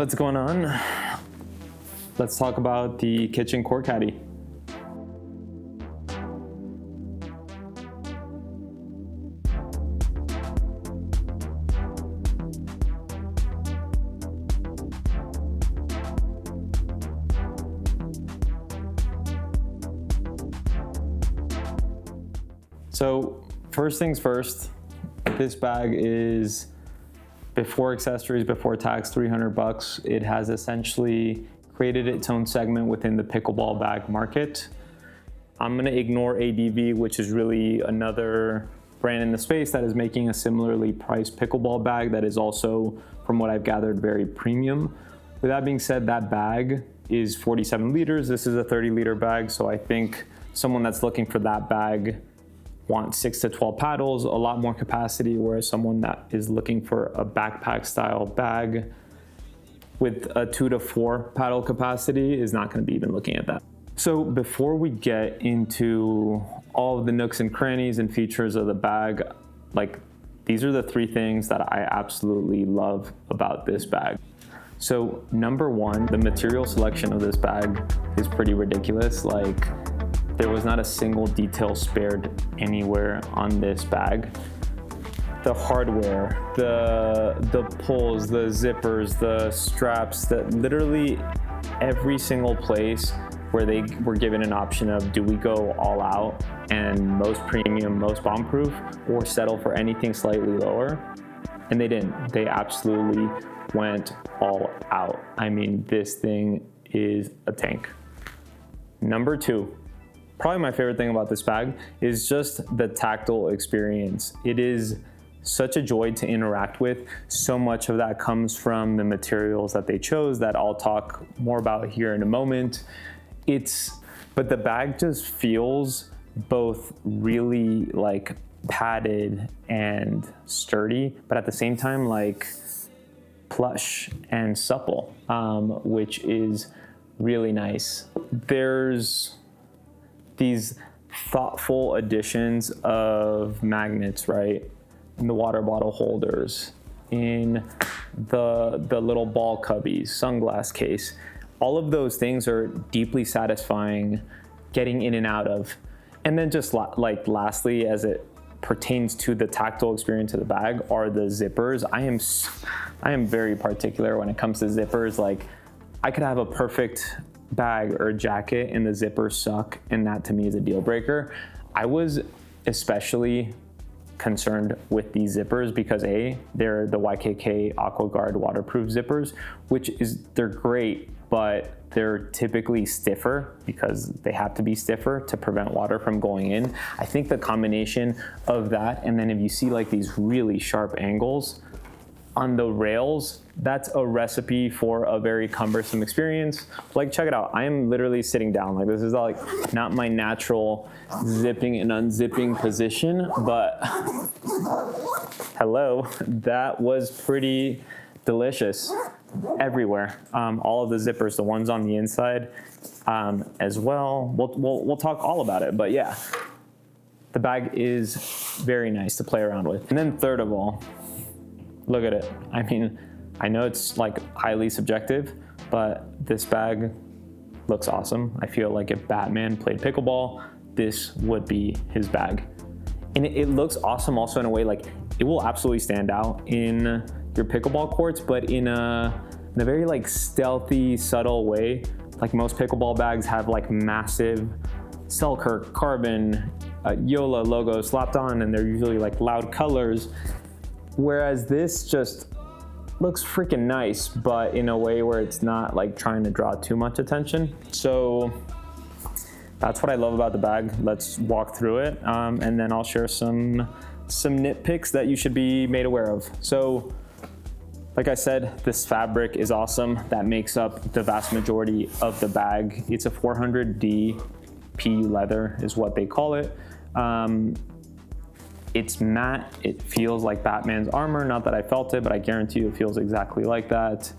What's going on? Let's talk about the KTCHN Court Caddy. So first things first, this bag is before accessories, before tax, $300. It has essentially created its own segment within the pickleball bag market. I'm gonna ignore ADV, which is really another brand in the space that is making a similarly priced pickleball bag that is also, from what I've gathered, very premium. With that being said, that bag is 47 liters. This is a 30-liter bag, so I think someone that's looking for that bag wants 6 to 12 paddles, a lot more capacity, whereas someone that is looking for a backpack style bag with a 2 to 4 paddle capacity is not going to be even looking at that. So before we get into all of the nooks and crannies and features of the bag, like these are the 3 things that I absolutely love about this bag. So number 1, the material selection of this bag is pretty ridiculous. Like, there was not a single detail spared anywhere on this bag. The hardware, the pulls, the zippers, the straps, that literally every single place where they were given an option of, do we go all out and most premium, most bomb-proof, or settle for anything slightly lower? And they didn't. They absolutely went all out. I mean, this thing is a tank. Number 2. Probably my favorite thing about this bag is just the tactile experience. It is such a joy to interact with. So much of that comes from the materials that they chose that I'll talk more about here in a moment. But the bag just feels both really like padded and sturdy, but at the same time like plush and supple, which is really nice. There's these thoughtful additions of magnets, right? In the water bottle holders, in the little ball cubbies, sunglass case. All of those things are deeply satisfying getting in and out of. And then just like lastly, as it pertains to the tactile experience of the bag, are the zippers. I am very particular when it comes to zippers. Like, I could have a perfect bag or jacket and the zippers suck, and that to me is a deal breaker. I was especially concerned with these zippers because they're the YKK AquaGuard waterproof zippers, they're great, but they're typically stiffer because they have to be stiffer to prevent water from going in. I think the combination of that, and then if you see like these really sharp angles on the rails, that's a recipe for a very cumbersome experience. Like, check it out. I am literally sitting down. Like, this is like not my natural zipping and unzipping position, but hello, that was pretty delicious everywhere. All of the zippers, the ones on the inside as well. We'll talk all about it, but yeah, the bag is very nice to play around with. And then third of all, look at it. I mean, I know it's like highly subjective, but this bag looks awesome. I feel like if Batman played pickleball, this would be his bag. And it looks awesome also in a way, like it will absolutely stand out in your pickleball courts, but in a very like stealthy, subtle way. Like most pickleball bags have like massive Selkirk, carbon, Yola logo slapped on, and they're usually like loud colors. Whereas this just looks freaking nice, but in a way where it's not like trying to draw too much attention. So that's what I love about the bag. Let's walk through it, and then I'll share some nitpicks that you should be made aware of. So, like I said, this fabric is awesome. That makes up the vast majority of the bag. It's a 400D PU leather is what they call it. It's matte. It feels like Batman's armor. Not that I felt it, but I guarantee you it feels exactly like that.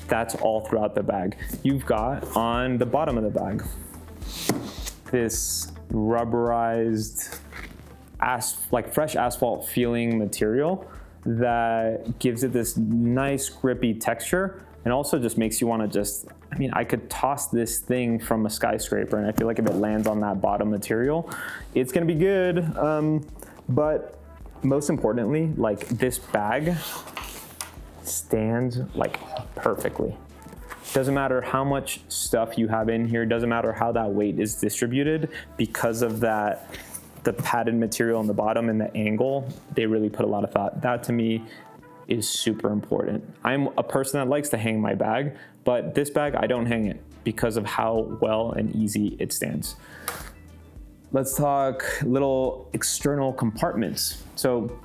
That's all throughout the bag. You've got on the bottom of the bag this rubberized, like fresh asphalt feeling material that gives it this nice grippy texture, and also just makes you want to just, I mean, I could toss this thing from a skyscraper, and I feel like if it lands on that bottom material, it's gonna be good. But most importantly, like, this bag stands like perfectly. Doesn't matter how much stuff you have in here, doesn't matter how that weight is distributed, because of that, the padded material on the bottom and the angle, they really put a lot of thought. That to me is super important. I'm a person that likes to hang my bag, but this bag, I don't hang it because of how well and easy it stands. Let's talk little external compartments. So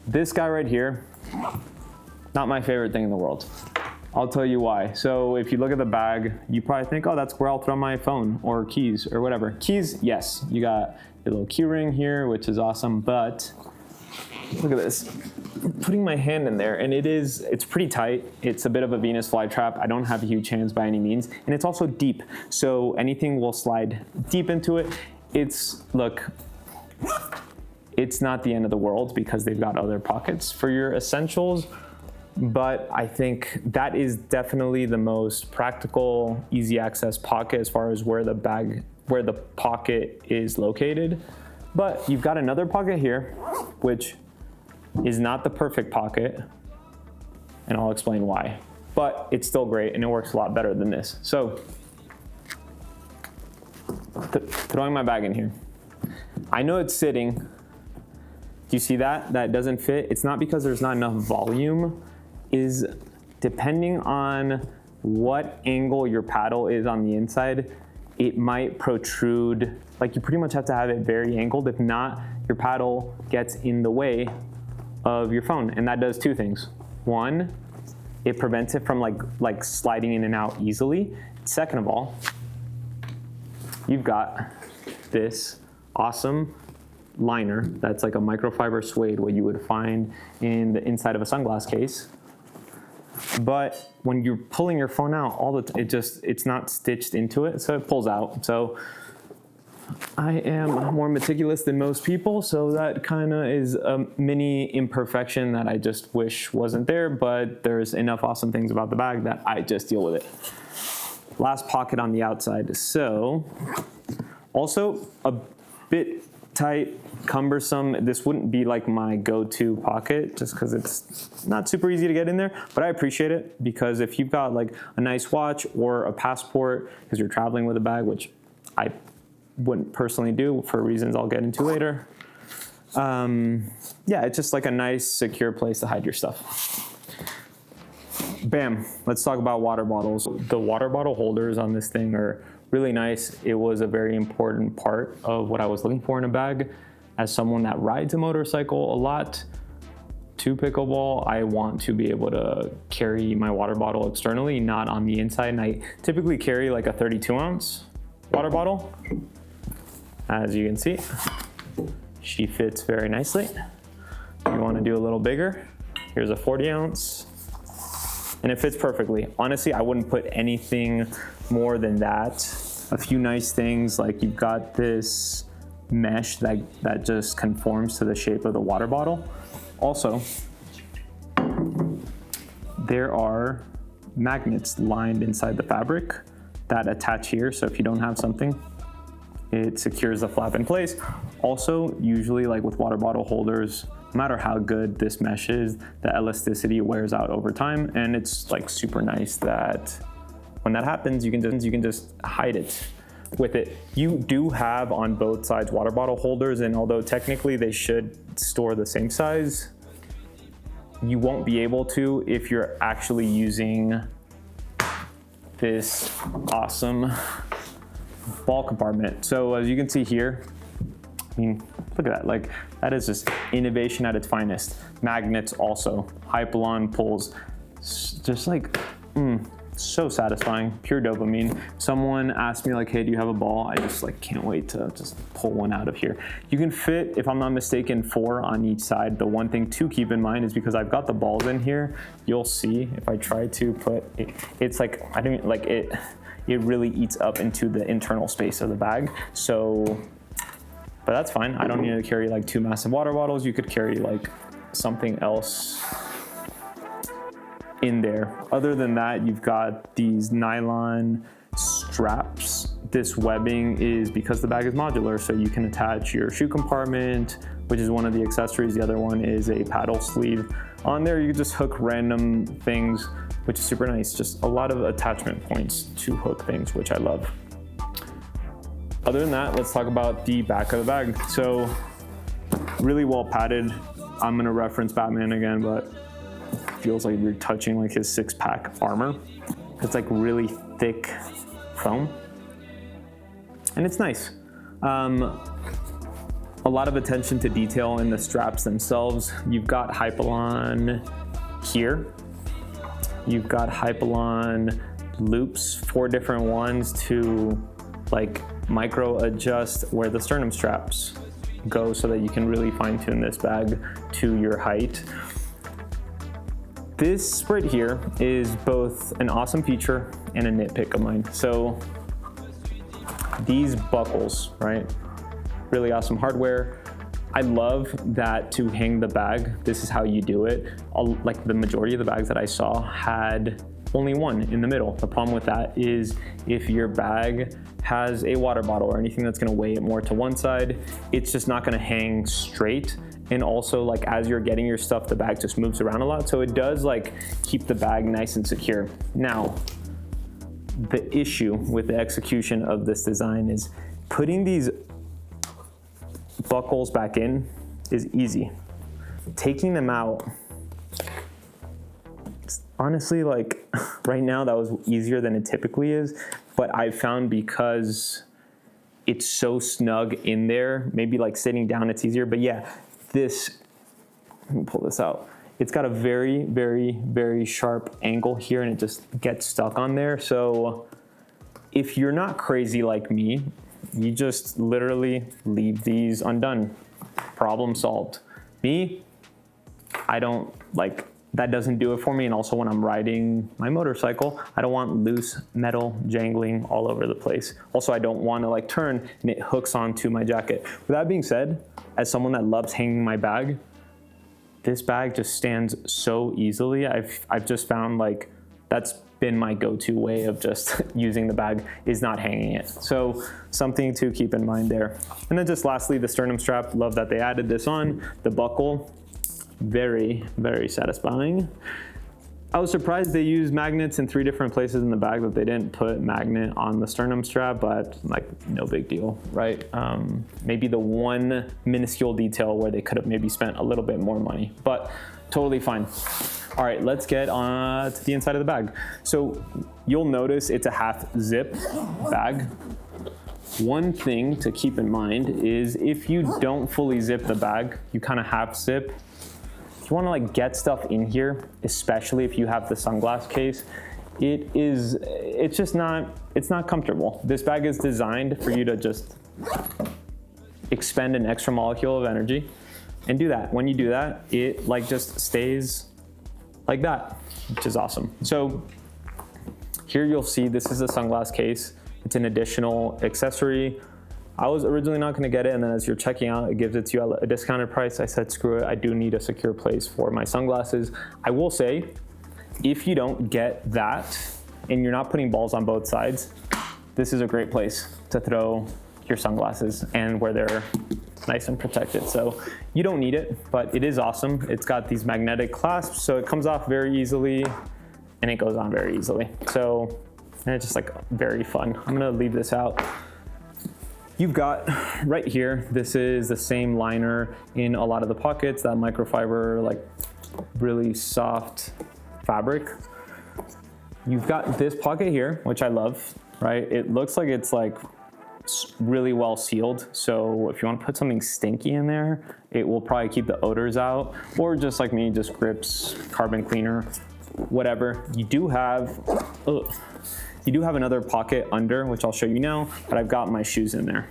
this guy right here, not my favorite thing in the world. I'll tell you why. So if you look at the bag, you probably think, oh, that's where I'll throw my phone or keys or whatever. Keys, yes, you got a little key ring here, which is awesome, but look at this. Putting my hand in there, and it's pretty tight. It's a bit of a Venus flytrap. I don't have huge hands by any means, and it's also deep, so anything will slide deep into it. Look, it's not the end of the world because they've got other pockets for your essentials, but I think that is definitely the most practical, easy access pocket as far as where the pocket is located. But you've got another pocket here, which is not the perfect pocket, and I'll explain why. But it's still great, and it works a lot better than this. So, throwing my bag in here. I know it's sitting. Do you see that? That doesn't fit. It's not because there's not enough volume. Is depending on what angle your paddle is on the inside, it might protrude. Like, you pretty much have to have it very angled. If not, your paddle gets in the way of your phone, and that does two things. One, it prevents it from like sliding in and out easily. Second of all, you've got this awesome liner that's like a microfiber suede, what you would find in the inside of a sunglass case. But when you're pulling your phone out, it's not stitched into it, so it pulls out. So I am more meticulous than most people, so that kind of is a mini imperfection that I just wish wasn't there, but there's enough awesome things about the bag that I just deal with it. Last pocket on the outside. So also a bit tight, cumbersome. This wouldn't be like my go-to pocket just because it's not super easy to get in there, but I appreciate it because if you've got like a nice watch or a passport because you're traveling with a bag, which I wouldn't personally do for reasons I'll get into later. Yeah, it's just like a nice, secure place to hide your stuff. Bam, let's talk about water bottles. The water bottle holders on this thing are really nice. It was a very important part of what I was looking for in a bag. As someone that rides a motorcycle a lot to pickleball, I want to be able to carry my water bottle externally, not on the inside. And I typically carry like a 32-ounce water bottle. As you can see, she fits very nicely. If you want to do a little bigger, here's a 40-ounce, and it fits perfectly. Honestly, I wouldn't put anything more than that. A few nice things, like you've got this mesh that just conforms to the shape of the water bottle. Also, there are magnets lined inside the fabric that attach here, so if you don't have something, it secures the flap in place. Also, usually like with water bottle holders, no matter how good this mesh is, the elasticity wears out over time, and it's like super nice that when that happens, you can just hide it with it. You do have on both sides water bottle holders, and although technically they should store the same size, you won't be able to if you're actually using this awesome ball compartment. So as you can see here, I mean, look at that, like that is just innovation at its finest. Magnets also, Hypalon pulls, just like, so satisfying, pure dopamine. Someone asked me like, hey, do you have a ball? I just like can't wait to just pull one out of here. You can fit, if I'm not mistaken, 4 on each side. The one thing to keep in mind is because I've got the balls in here, you'll see if I try to put it, it's like, I don't like it really eats up into the internal space of the bag. So, but that's fine. I don't need to carry like 2 massive water bottles. You could carry like something else in there. Other than that, you've got these nylon straps. This webbing is because the bag is modular, so you can attach your shoe compartment, which is one of the accessories. The other one is a paddle sleeve. On there, you can just hook random things, which is super nice. Just a lot of attachment points to hook things, which I love. Other than that, let's talk about the back of the bag. So really well padded. I'm gonna reference Batman again, but feels like you're touching like his 6-pack armor. It's like really thick foam, and it's nice. A lot of attention to detail in the straps themselves. You've got Hypalon here. You've got Hypalon loops, 4 different ones to like micro adjust where the sternum straps go so that you can really fine tune this bag to your height. This right here is both an awesome feature and a nitpick of mine. So these buckles, right? Really awesome hardware. I love that to hang the bag, this is how you do it. Like the majority of the bags that I saw had only one in the middle. The problem with that is if your bag has a water bottle or anything that's gonna weigh it more to one side, it's just not gonna hang straight. And also, like, as you're getting your stuff, the bag just moves around a lot. So it does like keep the bag nice and secure. Now, the issue with the execution of this design is putting these buckles back in is easy. Taking them out, honestly, like right now that was easier than it typically is, but I found because it's so snug in there, maybe like sitting down it's easier, but yeah, this, let me pull this out. It's got a very, very, very sharp angle here and it just gets stuck on there. So if you're not crazy like me, you just literally leave these undone. Problem solved. Me, I don't like, that doesn't do it for me. And also when I'm riding my motorcycle, I don't want loose metal jangling all over the place. Also, I don't want to like turn and it hooks onto my jacket. With that being said, as someone that loves hanging my bag, this bag just stands so easily. I've just found like that's been my go-to way of just using the bag is not hanging it. So something to keep in mind there. And then just lastly, the sternum strap, love that they added this on. The buckle, very, very satisfying. I was surprised they used magnets in 3 different places in the bag, that they didn't put magnet on the sternum strap, but like no big deal, right? Maybe the one minuscule detail where they could have maybe spent a little bit more money, but totally fine. All right, let's get on to the inside of the bag. So you'll notice it's a half zip bag. One thing to keep in mind is if you don't fully zip the bag, you kind of half zip. If you want to like get stuff in here, especially if you have the sunglass case, it's not comfortable. This bag is designed for you to just expend an extra molecule of energy and do that. When you do that, it like just stays like that, which is awesome. So here you'll see this is a sunglass case. It's an additional accessory. I was originally not gonna get it, and then as you're checking out, it gives it to you at a discounted price. I said, screw it, I do need a secure place for my sunglasses. I will say, if you don't get that, and you're not putting balls on both sides, this is a great place to throw your sunglasses and where they're nice and protected. So you don't need it, but it is awesome. It's got these magnetic clasps, so it comes off very easily, and it goes on very easily. So, and it's just like very fun. I'm gonna leave this out. You've got right here, this is the same liner in a lot of the pockets, that microfiber, like really soft fabric. You've got this pocket here, which I love, right? It looks like it's like really well sealed. So if you want to put something stinky in there, it will probably keep the odors out, or just like me, just grips, carbon cleaner, whatever. You do have another pocket under, which I'll show you now, but I've got my shoes in there.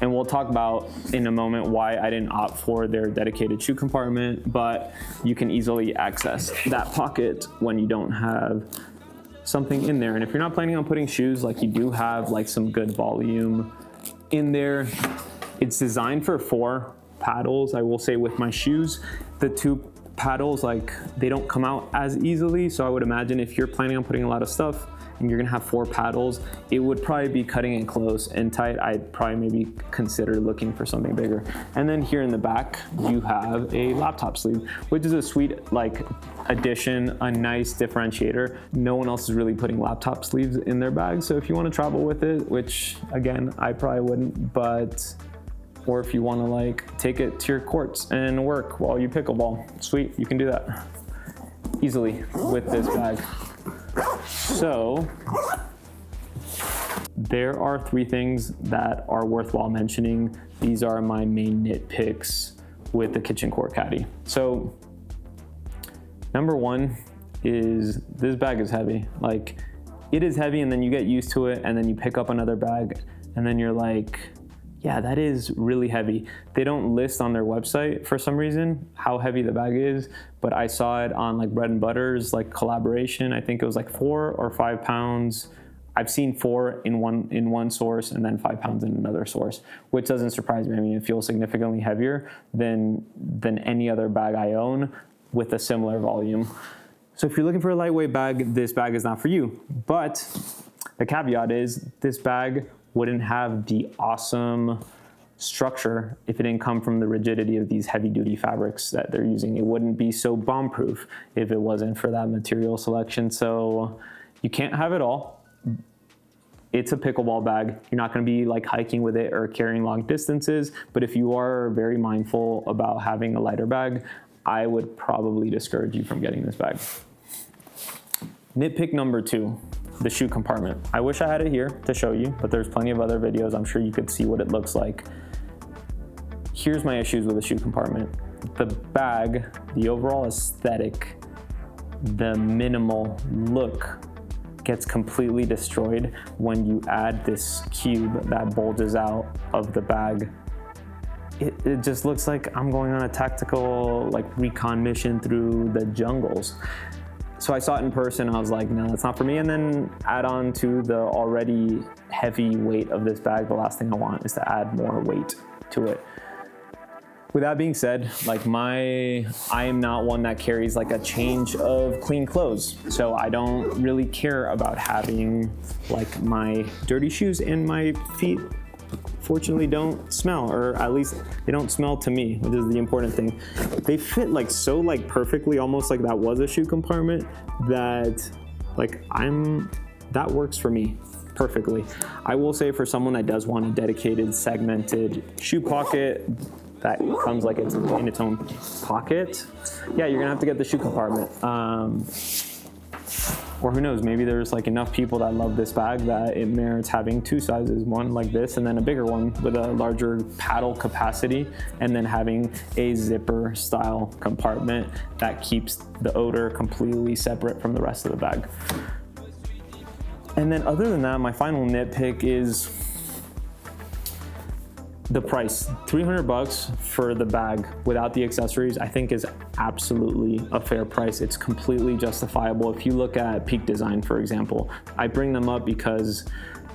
And we'll talk about in a moment why I didn't opt for their dedicated shoe compartment, but you can easily access that pocket when you don't have something in there. And if you're not planning on putting shoes, like you do have like some good volume in there. It's designed for 4 paddles. I will say with my shoes, the 2 paddles, like they don't come out as easily. So I would imagine if you're planning on putting a lot of stuff and you're gonna have 4 paddles, it would probably be cutting it close and tight. I'd probably maybe consider looking for something bigger. And then here in the back, you have a laptop sleeve, which is a sweet like addition, a nice differentiator. No one else is really putting laptop sleeves in their bags. So if you wanna travel with it, which again, I probably wouldn't, but or if you want to like take it to your courts and work while you pickleball, sweet, you can do that easily with this bag. So there are 3 things that are worthwhile mentioning. These are my main nitpicks with the KTCHN Court Caddy. So number 1 is this bag is heavy. Like it is heavy, and then you get used to it, and then you pick up another bag and then you're like, yeah, that is really heavy. They don't list on their website for some reason how heavy the bag is, but I saw it on like Bread and Butter's like collaboration. I think it was like 4 or 5 pounds. I've seen 4 in one source and then 5 pounds in another source, which doesn't surprise me. I mean, it feels significantly heavier than any other bag I own with a similar volume. So if you're looking for a lightweight bag, this bag is not for you. But the caveat is this bag wouldn't have the awesome structure if it didn't come from the rigidity of these heavy duty fabrics that they're using. It wouldn't be so bomb proof if it wasn't for that material selection. So you can't have it all. It's a pickleball bag. You're not gonna be like hiking with it or carrying long distances, but if you are very mindful about having a lighter bag, I would probably discourage you from getting this bag. Nitpick number 2. The shoe compartment. I wish I had it here to show you, but there's plenty of other videos. I'm sure you could see what it looks like. Here's my issues with the shoe compartment. The bag, the overall aesthetic, the minimal look gets completely destroyed when you add this cube that bulges out of the bag. It just looks like I'm going on a tactical like recon mission through the jungles. So I saw it in person, I was like, no, that's not for me. And then add on to the already heavy weight of this bag, the last thing I want is to add more weight to it. With that being said, like I am not one that carries like a change of clean clothes. So I don't really care about having like my dirty shoes and my feet fortunately don't smell, or at least they don't smell to me, which is the important thing. They fit like so like perfectly, almost like that was a shoe compartment, that like that works for me perfectly. I will say for someone that does want a dedicated segmented shoe pocket that comes like it's in its own pocket, yeah, you're gonna have to get the shoe compartment. Or who knows, maybe there's like enough people that love this bag that it merits having 2 sizes, one like this and then a bigger one with a larger paddle capacity, and then having a zipper style compartment that keeps the odor completely separate from the rest of the bag. And then other than that, my final nitpick is the price. $300 for the bag without the accessories, I think is absolutely a fair price. It's completely justifiable. If you look at Peak Design, for example, I bring them up because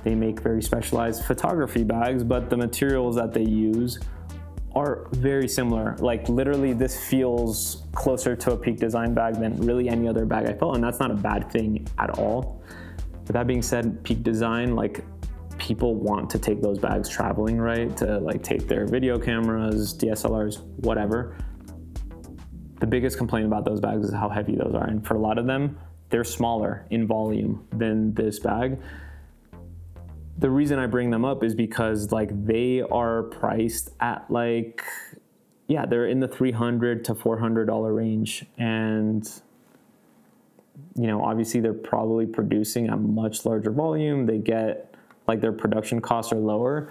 they make very specialized photography bags, but the materials that they use are very similar. Like literally this feels closer to a Peak Design bag than really any other bag I felt, and that's not a bad thing at all. With that being said, Peak Design, like people want to take those bags traveling, right? To like take their video cameras, DSLRs, whatever. The biggest complaint about those bags is how heavy those are. And for a lot of them, they're smaller in volume than this bag. The reason I bring them up is because like they are priced at like, yeah, they're in the $300 to $400 range. And you know, obviously they're probably producing a much larger volume. They get like their production costs are lower.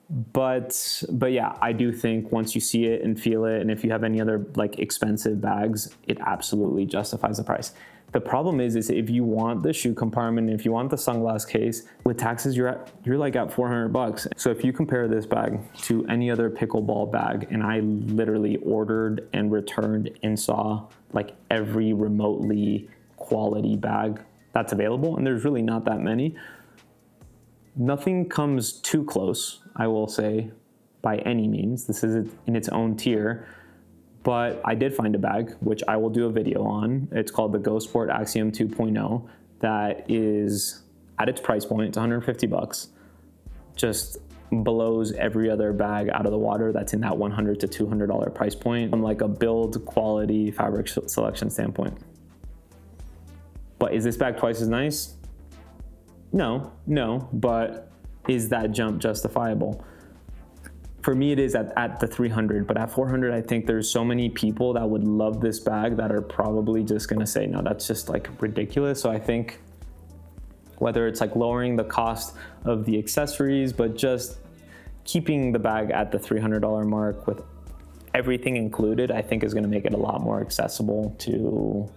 But yeah, I do think once you see it and feel it, and if you have any other like expensive bags, it absolutely justifies the price. The problem is if you want the shoe compartment, if you want the sunglass case, with taxes, you're like at $400. So if you compare this bag to any other pickleball bag, and I literally ordered and returned and saw like every remotely quality bag that's available, and there's really not that many. Nothing comes too close, I will say, by any means. This is in its own tier, But I did find a bag, which I will do a video on. It's called the Go Sport Axiom 2.0. That is at its price point, it's 150 bucks. Just blows every other bag out of the water that's in that $100 to $200 price point from like a build quality fabric selection standpoint. But is this bag twice as nice? No, but is that jump justifiable? For me, it is at the 300, but at 400, I think there's so many people that would love this bag that are probably just gonna say, no, that's just like ridiculous. So I think whether it's like lowering the cost of the accessories, but just keeping the bag at the $300 mark with everything included, I think is gonna make it a lot more accessible to,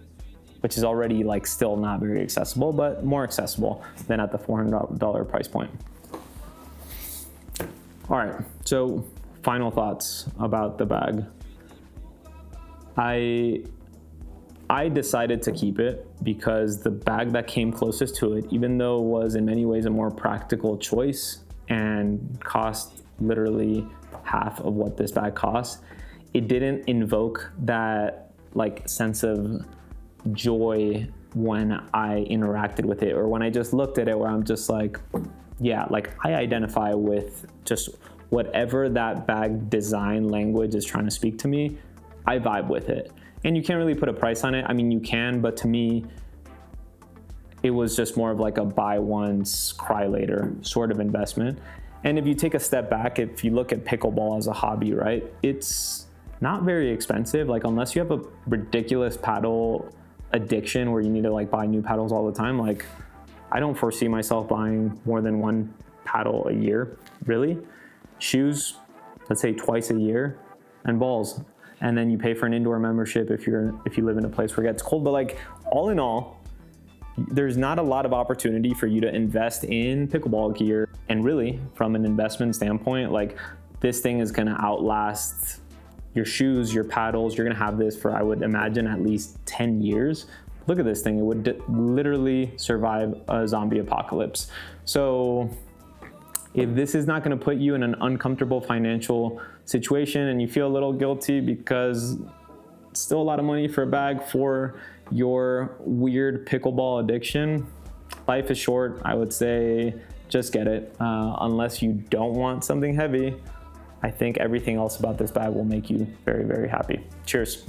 which is already like still not very accessible, but more accessible than at the $400 price point. All right, so final thoughts about the bag. I decided to keep it because the bag that came closest to it, even though it was in many ways a more practical choice and cost literally half of what this bag costs, it didn't invoke that like sense of joy when I interacted with it, or when I just looked at it, where I'm just like, yeah, like I identify with just whatever that bag design language is trying to speak to me. I vibe with it. And you can't really put a price on it. I mean, you can, but to me, it was just more of like a buy once, cry later sort of investment. And if you take a step back, if you look at pickleball as a hobby, right, it's not very expensive. Like unless you have a ridiculous paddle addiction where you need to like buy new paddles all the time, like I don't foresee myself buying more than one paddle a year, really. Shoes, let's say twice a year, and balls. And then you pay for an indoor membership if you live in a place where it gets cold. But like all in all, there's not a lot of opportunity for you to invest in pickleball gear. And really, from an investment standpoint, like this thing is gonna outlast your shoes, your paddles. You're gonna have this for, I would imagine, at least 10 years. Look at this thing, it would literally survive a zombie apocalypse. So if this is not gonna put you in an uncomfortable financial situation and you feel a little guilty because it's still a lot of money for a bag for your weird pickleball addiction, life is short. I would say just get it. Unless you don't want something heavy, I think everything else about this bag will make you very, very happy. Cheers.